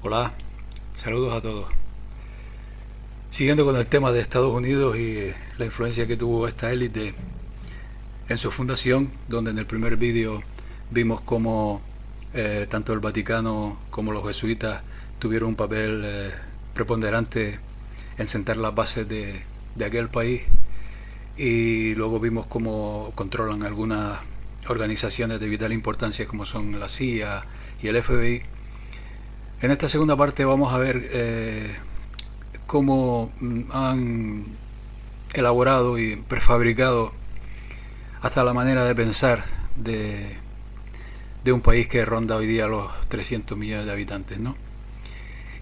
Hola, saludos a todos. Siguiendo con el tema de Estados Unidos y la influencia que tuvo esta élite en su fundación, donde en el primer vídeo vimos cómo tanto el Vaticano como los jesuitas tuvieron un papel preponderante en sentar las bases de aquel país, y luego vimos cómo controlan algunas organizaciones de vital importancia como son la CIA y el FBI. En esta segunda parte vamos a ver cómo han elaborado y prefabricado hasta la manera de pensar de un país que ronda hoy día los 300 millones de habitantes, ¿no?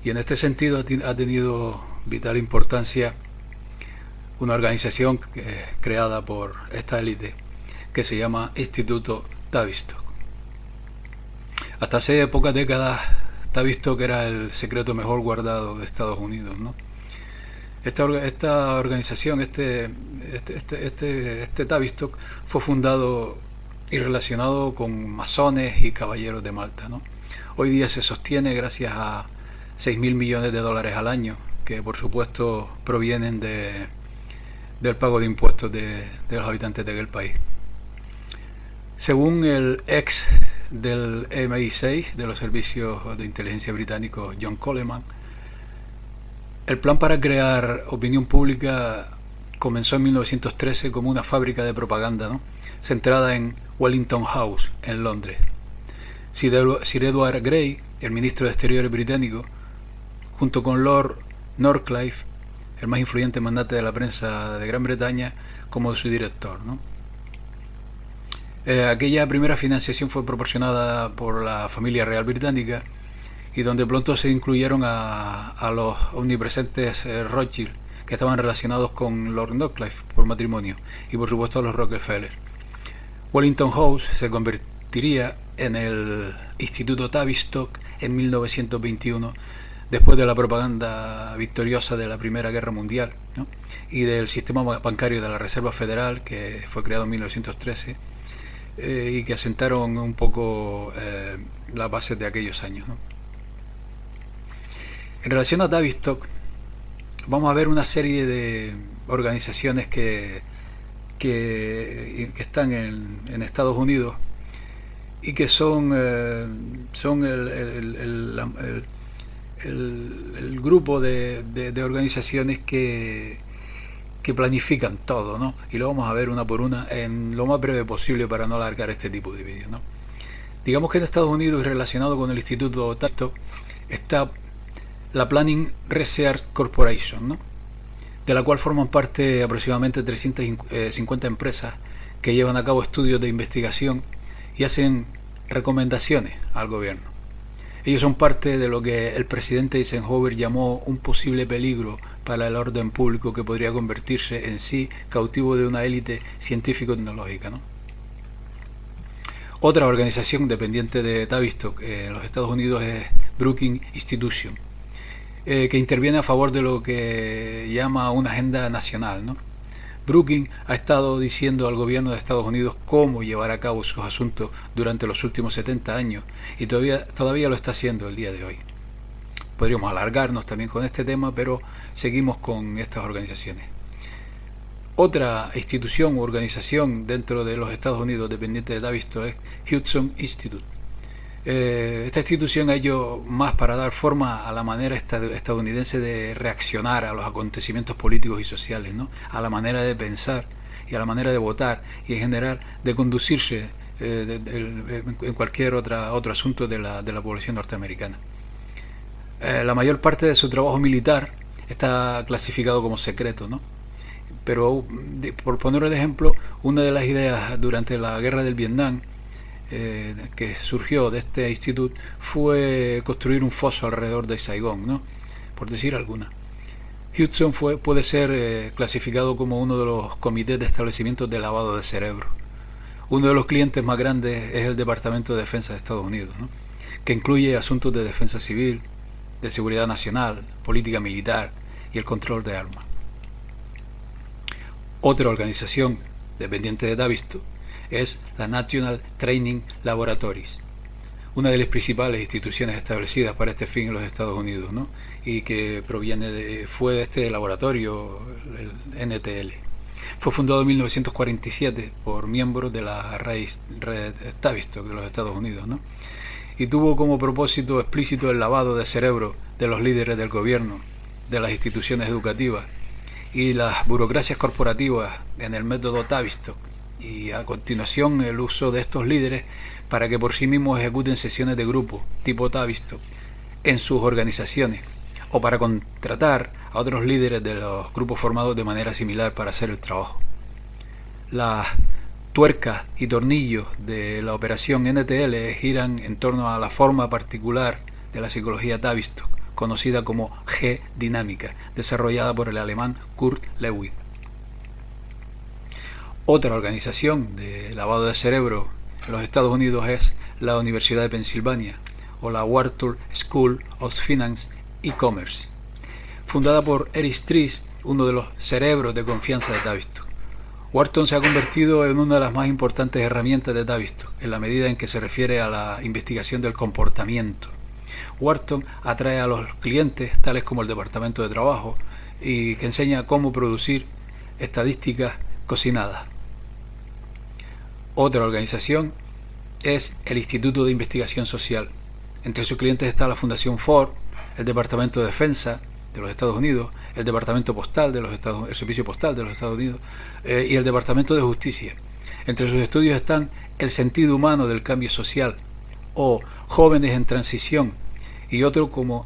Y en este sentido ha tenido vital importancia una organización creada por esta élite que se llama Instituto Tavistock. Hasta hace pocas décadas Tavistock era el secreto mejor guardado de Estados Unidos, ¿no? Esta organización, este Tavistock, fue fundado y relacionado con masones y caballeros de Malta, ¿no? Hoy día se sostiene gracias a 6.000 millones de dólares al año, que por supuesto provienen del pago de impuestos de los habitantes de aquel país. Según el ex del MI6, de los servicios de inteligencia británicos, John Coleman, el plan para crear opinión pública comenzó en 1913 como una fábrica de propaganda, ¿no?, centrada en Wellington House, en Londres. Sir Edward Grey, el ministro de Exteriores británico, junto con Lord Northcliffe, el más influyente magnate de la prensa de Gran Bretaña, como su director, ¿no? Aquella primera financiación fue proporcionada por la familia real británica, y donde pronto se incluyeron a los omnipresentes Rothschild, que estaban relacionados con Lord Northcliffe por matrimonio, y por supuesto a los Rockefeller. Wellington House se convertiría en el Instituto Tavistock en 1921, después de la propaganda victoriosa de la Primera Guerra Mundial, ¿no?, y del sistema bancario de la Reserva Federal, que fue creado en 1913, y que asentaron un poco las bases de aquellos años, ¿no? En relación a Tavistock, vamos a ver una serie de organizaciones que están en Estados Unidos y que son el grupo de organizaciones que planifican todo, ¿no? Y lo vamos a ver una por una en lo más breve posible para no alargar este tipo de vídeos, ¿no? Digamos que en Estados Unidos, relacionado con el Instituto Tavistock, está la Planning Research Corporation, ¿no?, de la cual forman parte aproximadamente 350 empresas que llevan a cabo estudios de investigación y hacen recomendaciones al gobierno. Ellos son parte de lo que el presidente Eisenhower llamó un posible peligro para el orden público, que podría convertirse en sí cautivo de una élite científico-tecnológica, ¿no? Otra organización dependiente de Tavistock en los Estados Unidos es Brookings Institution, que interviene a favor de lo que llama una agenda nacional, ¿no? Brookings ha estado diciendo al gobierno de Estados Unidos cómo llevar a cabo sus asuntos durante los últimos 70 años, y todavía lo está haciendo el día de hoy. Podríamos alargarnos también con este tema, pero seguimos con estas organizaciones. Otra institución u organización dentro de los Estados Unidos dependiente de Tavistock es Hudson Institute. Esta institución ha hecho más para dar forma a la manera estadounidense de reaccionar a los acontecimientos políticos y sociales, ¿no?, a la manera de pensar y a la manera de votar y en general de conducirse en cualquier otro asunto de la población norteamericana. La mayor parte de su trabajo militar está clasificado como secreto, ¿no? Pero, por poner un ejemplo, una de las ideas durante la guerra del Vietnam que surgió de este instituto fue construir un foso alrededor de Saigón, ¿no?, por decir alguna. Hudson puede ser clasificado como uno de los comités de establecimientos de lavado de cerebro. Uno de los clientes más grandes es el Departamento de Defensa de Estados Unidos, ¿no?, que incluye asuntos de defensa civil, de seguridad nacional, política militar y el control de armas. Otra organización dependiente de Tavistock es la National Training Laboratories, una de las principales instituciones establecidas para este fin en los Estados Unidos, ¿no? Y que fue de este laboratorio, el NTL. Fue fundado en 1947 por miembros de la red Tavistock de los Estados Unidos, ¿no? Y tuvo como propósito explícito el lavado de cerebro de los líderes del gobierno, de las instituciones educativas y las burocracias corporativas en el método Tavistock, y a continuación el uso de estos líderes para que por sí mismos ejecuten sesiones de grupo tipo Tavistock en sus organizaciones, o para contratar a otros líderes de los grupos formados de manera similar para hacer el trabajo. Las tuercas y tornillos de la operación NTL giran en torno a la forma particular de la psicología Tavistock, conocida como G-dinámica, desarrollada por el alemán Kurt Lewin. Otra organización de lavado de cerebro en los Estados Unidos es la Universidad de Pensilvania, o la Wharton School of Finance y Commerce, fundada por Eric Trist, uno de los cerebros de confianza de Tavistock. Wharton se ha convertido en una de las más importantes herramientas de Tavistock, en la medida en que se refiere a la investigación del comportamiento. Wharton atrae a los clientes, tales como el Departamento de Trabajo, y que enseña cómo producir estadísticas cocinadas. Otra organización es el Instituto de Investigación Social. Entre sus clientes está la Fundación Ford, el Departamento de Defensa de los Estados Unidos, el Departamento Postal de los Estados Unidos, el Servicio Postal de los Estados Unidos, y el Departamento de Justicia. Entre sus estudios están el sentido humano del cambio social, o jóvenes en transición, y otro como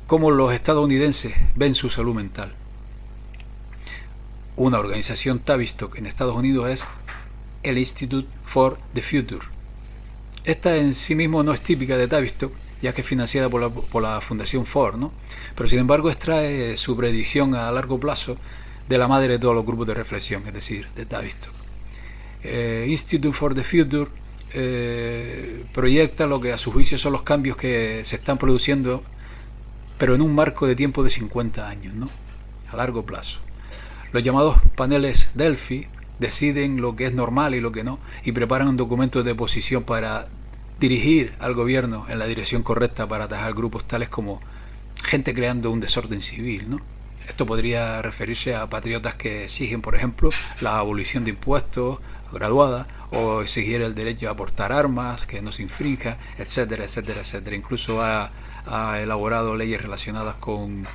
cómo los estadounidenses ven su salud mental. Una organización Tavistock en Estados Unidos es el Institute for the Future. Esta en sí mismo no es típica de Tavistock, ya que es financiada por la Fundación Ford, ¿no? Pero sin embargo extrae su predicción a largo plazo de la madre de todos los grupos de reflexión, es decir, de Tavistock. Institute for the Future proyecta lo que a su juicio son los cambios que se están produciendo, pero en un marco de tiempo de 50 años, ¿no? A largo plazo. Los llamados paneles Delphi deciden lo que es normal y lo que no, y preparan un documento de posición para dirigir al gobierno en la dirección correcta para atajar grupos tales como gente creando un desorden civil, ¿no? Esto podría referirse a patriotas que exigen, por ejemplo, la abolición de impuestos graduada, o exigir el derecho a portar armas, que no se infrinja, etcétera, etcétera, etcétera. Incluso ha elaborado leyes relacionadas con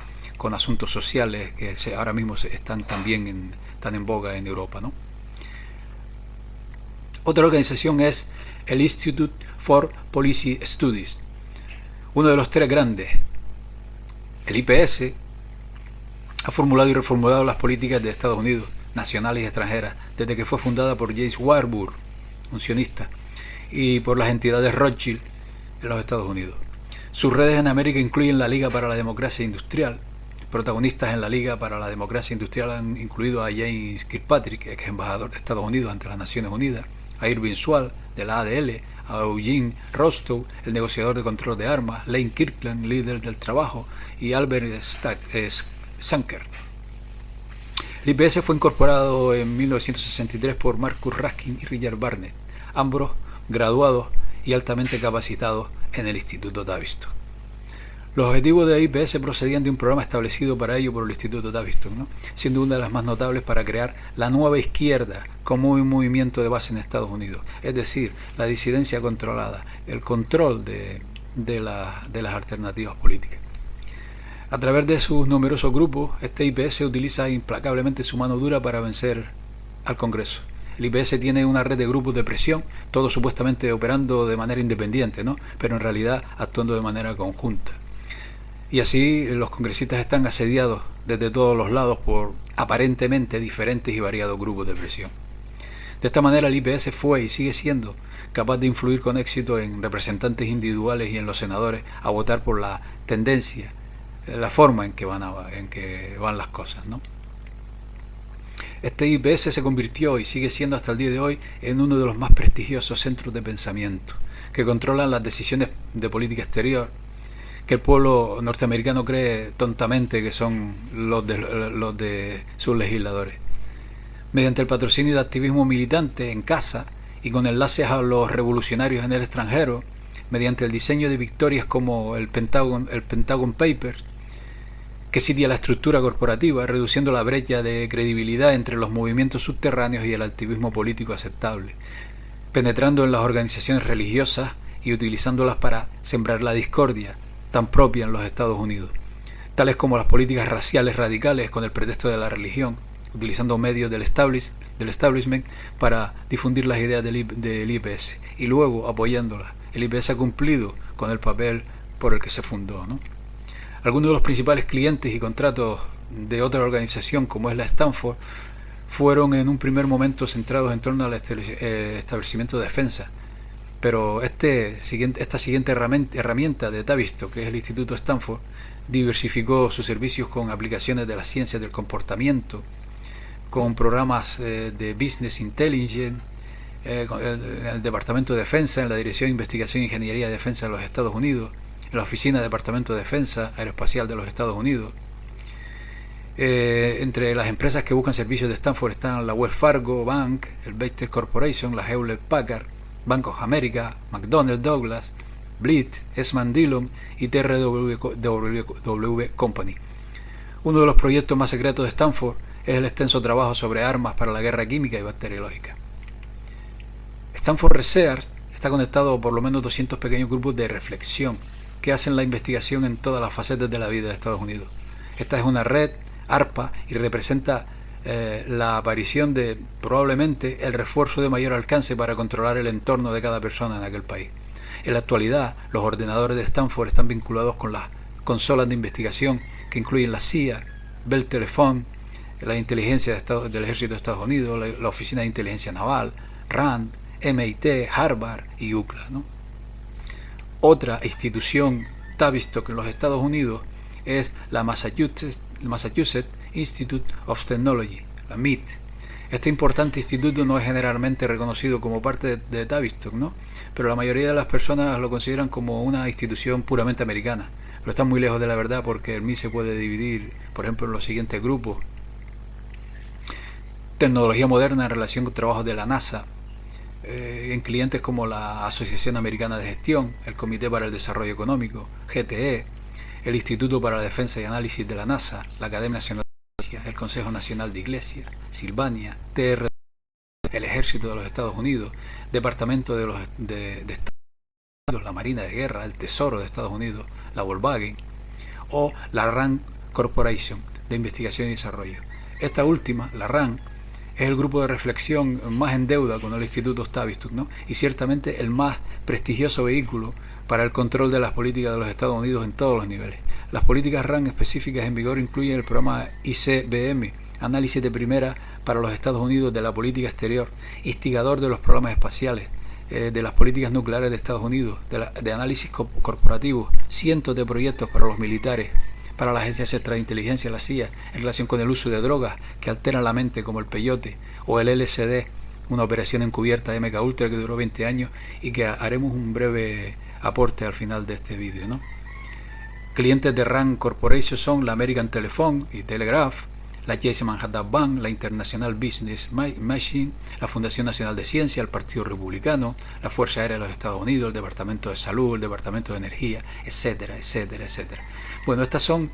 asuntos sociales que ahora mismo están también tan en boga en Europa, ¿no? Otra organización es el Institute for Policy Studies, uno de los tres grandes. El IPS ha formulado y reformulado las políticas de Estados Unidos, nacionales y extranjeras, desde que fue fundada por James Warburg, un sionista, y por las entidades Rothschild en los Estados Unidos. Sus redes en América incluyen la Liga para la Democracia Industrial. Protagonistas en la Liga para la Democracia Industrial han incluido a James Kirkpatrick, ex embajador de Estados Unidos ante las Naciones Unidas, a Irving Swall, de la ADL, a Eugene Rostow, el negociador de control de armas, Lane Kirkland, líder del trabajo, y Albert Sanker. El IPS fue incorporado en 1963 por Marcus Raskin y Richard Barnett, ambos graduados y altamente capacitados en el Instituto Tavistock. Los objetivos de IPS procedían de un programa establecido para ello por el Instituto Tavistock, ¿no? Siendo una de las más notables para crear la nueva izquierda como un movimiento de base en Estados Unidos, es decir, la disidencia controlada, el control de las alternativas políticas. A través de sus numerosos grupos, este IPS utiliza implacablemente su mano dura para vencer al Congreso. El IPS tiene una red de grupos de presión, todos supuestamente operando de manera independiente, ¿no? Pero en realidad actuando de manera conjunta. Y así los congresistas están asediados desde todos los lados por aparentemente diferentes y variados grupos de presión. De esta manera el IPS fue y sigue siendo capaz de influir con éxito en representantes individuales y en los senadores a votar por la tendencia, la forma en que van las cosas, ¿no? Este IPS se convirtió y sigue siendo hasta el día de hoy en uno de los más prestigiosos centros de pensamiento que controlan las decisiones de política exterior que el pueblo norteamericano cree tontamente que son los de sus legisladores. Mediante el patrocinio de activismo militante en casa y con enlaces a los revolucionarios en el extranjero, mediante el diseño de victorias como el Pentagon Papers, que sitia la estructura corporativa, reduciendo la brecha de credibilidad entre los movimientos subterráneos y el activismo político aceptable, penetrando en las organizaciones religiosas y utilizándolas para sembrar la discordia tan propia en los Estados Unidos, tales como las políticas raciales radicales con el pretexto de la religión, utilizando medios del establishment para difundir las ideas del IPS y luego apoyándolas. El IPS ha cumplido con el papel por el que se fundó, ¿no? Algunos de los principales clientes y contratos de otra organización, como es la Stanford, fueron en un primer momento centrados en torno al establecimiento de defensa. Pero esta siguiente herramienta de Tavistock, que es el Instituto Stanford, diversificó sus servicios con aplicaciones de las ciencias del comportamiento, con programas de Business Intelligence, en el Departamento de Defensa, en la Dirección de Investigación e Ingeniería de Defensa de los Estados Unidos, en la Oficina de Departamento de Defensa Aeroespacial de los Estados Unidos. Entre las empresas que buscan servicios de Stanford están la Wells Fargo Bank, el Bechtel Corporation, la Hewlett Packard, Bank of America, McDonnell Douglas, Blythe, Eastman Dillon y TRW Company. Uno de los proyectos más secretos de Stanford es el extenso trabajo sobre armas para la guerra química y bacteriológica. Stanford Research está conectado a por lo menos 200 pequeños grupos de reflexión que hacen la investigación en todas las facetas de la vida de Estados Unidos. Esta es una red, ARPA, y representa la aparición de probablemente el refuerzo de mayor alcance para controlar el entorno de cada persona en aquel país. En la actualidad, los ordenadores de Stanford están vinculados con las consolas de investigación que incluyen la CIA, Bell Telephone, la inteligencia del Ejército de Estados Unidos, la Oficina de Inteligencia Naval, RAND, MIT, Harvard y UCLA, ¿no? Otra institución Tavistock en los Estados Unidos es la Massachusetts Institute of Technology, la MIT. Este importante instituto no es generalmente reconocido como parte de Tavistock, ¿no? Pero la mayoría de las personas lo consideran como una institución puramente americana. Pero está muy lejos de la verdad, porque el MIT se puede dividir, por ejemplo, en los siguientes grupos: tecnología moderna en relación con trabajos de la NASA, en clientes como la Asociación Americana de Gestión, el Comité para el Desarrollo Económico, GTE, el Instituto para la Defensa y Análisis de la NASA, la Academia Nacional de Ciencias, el Consejo Nacional de Iglesias, Silvania, TR, el Ejército de los Estados Unidos, Departamento de Estados Unidos, la Marina de Guerra, el Tesoro de Estados Unidos, la Volkswagen, o la RAND Corporation de Investigación y Desarrollo. Esta última, la RAND, es el grupo de reflexión más en deuda con el Instituto Tavistock, ¿no? Y ciertamente el más prestigioso vehículo para el control de las políticas de los Estados Unidos en todos los niveles. Las políticas RAND específicas en vigor incluyen el programa ICBM, Análisis de Primera para los Estados Unidos de la Política Exterior, instigador de los programas espaciales, de las políticas nucleares de Estados Unidos, de análisis corporativo, cientos de proyectos para los militares, para las agencias extrainteligencia, la CIA, en relación con el uso de drogas que alteran la mente, como el peyote o el LSD, una operación encubierta de MKUltra que duró 20 años y que haremos un breve aporte al final de este vídeo, ¿no? Clientes de RAND Corporation son la American Telephone y Telegraph, la Chase Manhattan Bank, la International Business Machine, la Fundación Nacional de Ciencia, el Partido Republicano, la Fuerza Aérea de los Estados Unidos, el Departamento de Salud, el Departamento de Energía, etcétera, etcétera, etcétera. Bueno, estas son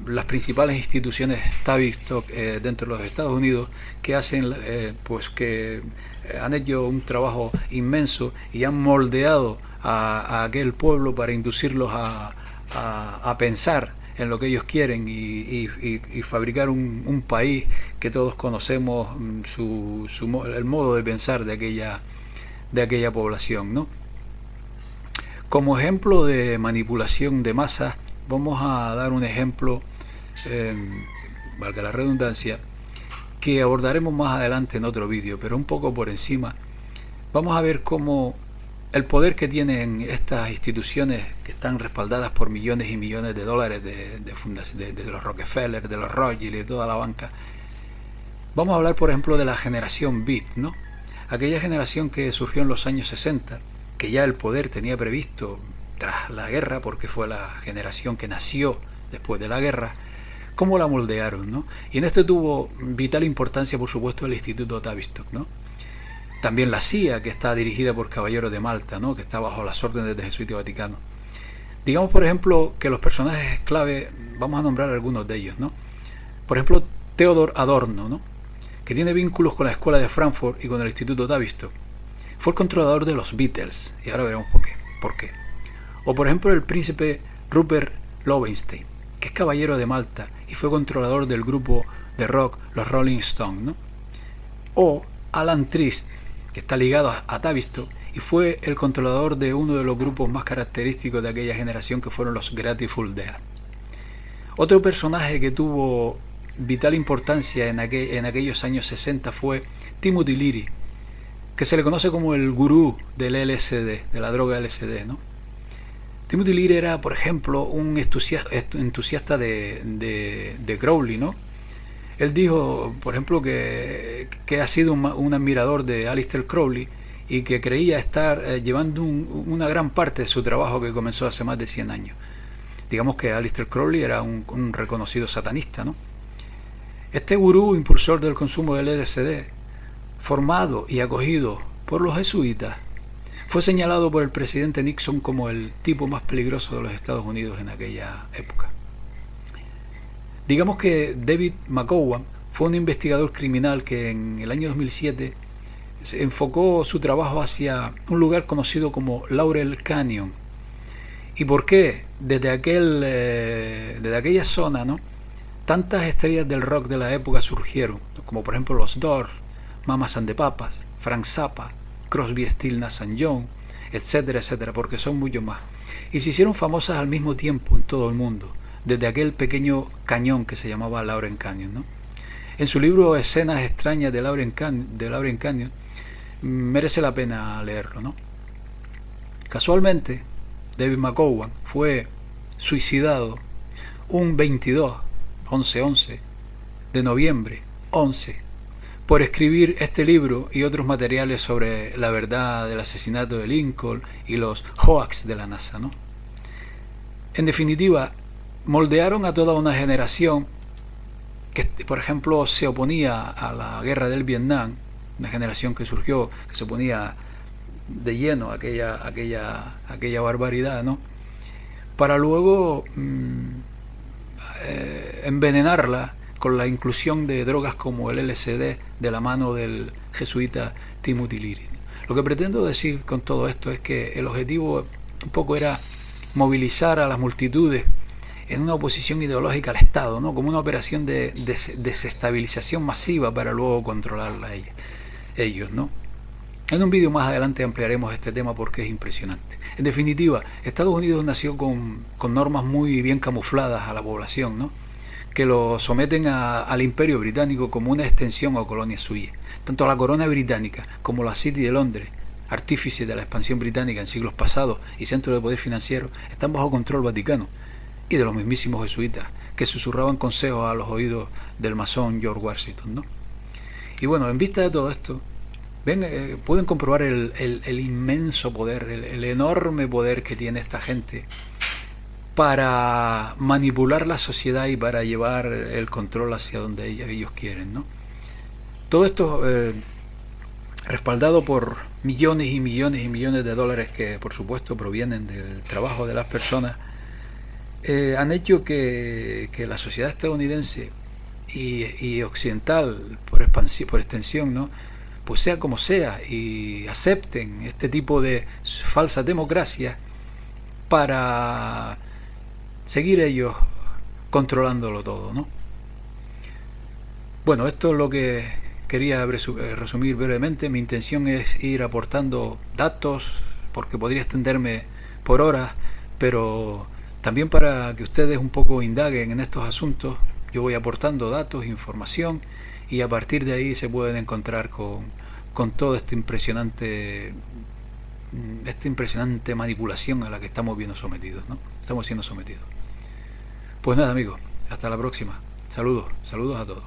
las principales instituciones Tavistock dentro de los Estados Unidos que hacen, que han hecho un trabajo inmenso y han moldeado a aquel pueblo para inducirlos a pensar en lo que ellos quieren y fabricar un país que todos conocemos, el modo de pensar de aquella población, ¿no? Como ejemplo de manipulación de masas, vamos a dar un ejemplo, valga la redundancia, que abordaremos más adelante en otro vídeo, pero un poco por encima. Vamos a ver cómo el poder que tienen estas instituciones que están respaldadas por millones y millones de dólares de los Rockefeller, de los Rothschild y de toda la banca. Vamos a hablar, por ejemplo, de la generación Beat, ¿no? Aquella generación que surgió en los años 60, que ya el poder tenía previsto tras la guerra, porque fue la generación que nació después de la guerra. ¿Cómo la moldearon, no? Y en esto tuvo vital importancia, por supuesto, el Instituto Tavistock, ¿no? También la CIA, que está dirigida por caballeros de Malta, ¿no? Que está bajo las órdenes del Jesuita Vaticano. Digamos, por ejemplo, que los personajes clave, vamos a nombrar algunos de ellos, ¿no? Por ejemplo, Theodor Adorno, ¿no? Que tiene vínculos con la Escuela de Frankfurt y con el Instituto Tavistock. Fue el controlador de los Beatles, y ahora veremos por qué. O por ejemplo el príncipe Rupert Lowenstein, que es caballero de Malta y fue controlador del grupo de rock los Rolling Stones, ¿no? O Alan Trist, que está ligado a Tavistock y fue el controlador de uno de los grupos más característicos de aquella generación, que fueron los Grateful Dead. Otro personaje que tuvo vital importancia en aquellos años 60 fue Timothy Leary, que se le conoce como el gurú del LSD, de la droga LSD, ¿no? Timothy Leary era, por ejemplo, un entusiasta de Crowley, ¿no? Él dijo, por ejemplo, que ha sido un admirador de Aleister Crowley y que creía estar llevando una gran parte de su trabajo, que comenzó hace más de 100 años. Digamos que Aleister Crowley era un reconocido satanista, ¿no? Este gurú impulsor del consumo del LSD, formado y acogido por los jesuitas, fue señalado por el presidente Nixon como el tipo más peligroso de los Estados Unidos en aquella época. Digamos que David McGowan fue un investigador criminal que en el año 2007 se enfocó su trabajo hacia un lugar conocido como Laurel Canyon. ¿Y por qué? Desde aquella zona, ¿no?, tantas estrellas del rock de la época surgieron, como por ejemplo los Doors, Mamas and the Papas, Frank Zappa, Crosby, Stills, Nash & Young, etcétera, etcétera, porque son muchos más. Y se hicieron famosas al mismo tiempo en todo el mundo, desde aquel pequeño cañón que se llamaba Laurel Canyon, ¿no? En su libro Escenas extrañas de Laurel Canyon, merece la pena leerlo, ¿no? Casualmente, David McGowan fue suicidado un 11 de noviembre 11 por escribir este libro y otros materiales sobre la verdad del asesinato de Lincoln y los hoax de la NASA, ¿no? En definitiva, moldearon a toda una generación que, por ejemplo, se oponía a la guerra del Vietnam, una generación que surgió, que se oponía de lleno a aquella barbaridad, ¿no?, para luego envenenarla con la inclusión de drogas como el LSD de la mano del jesuita Timothy Leary. Lo que pretendo decir con todo esto es que el objetivo un poco era movilizar a las multitudes en una oposición ideológica al Estado, ¿no?, como una operación de desestabilización masiva para luego controlarla ellos, ¿no? En un vídeo más adelante ampliaremos este tema porque es impresionante. En definitiva, Estados Unidos nació con normas muy bien camufladas a la población, ¿no?, que lo someten al Imperio Británico como una extensión o colonia suya. Tanto la corona británica como la City de Londres, artífice de la expansión británica en siglos pasados y centro de poder financiero, están bajo control vaticano y de los mismísimos jesuitas, que susurraban consejos a los oídos del masón George Washington, ¿no? Y bueno, en vista de todo esto, pueden comprobar el inmenso poder, el enorme poder que tiene esta gente para manipular la sociedad y para llevar el control hacia donde ellos quieren, ¿no? Todo esto respaldado por millones y millones y millones de dólares que por supuesto provienen del trabajo de las personas, han hecho que la sociedad estadounidense y occidental por extensión, ¿no?, pues sea como sea, y acepten este tipo de falsas democracias para seguir ellos controlándolo todo, ¿no? Bueno, esto es lo que quería resumir brevemente. Mi intención es ir aportando datos, porque podría extenderme por horas, pero también para que ustedes un poco indaguen en estos asuntos. Yo voy aportando datos, información, y a partir de ahí se pueden encontrar con toda esta impresionante manipulación a la que estamos siendo sometidos, ¿no? Estamos siendo sometidos. Pues nada, amigos, hasta la próxima. Saludos a todos.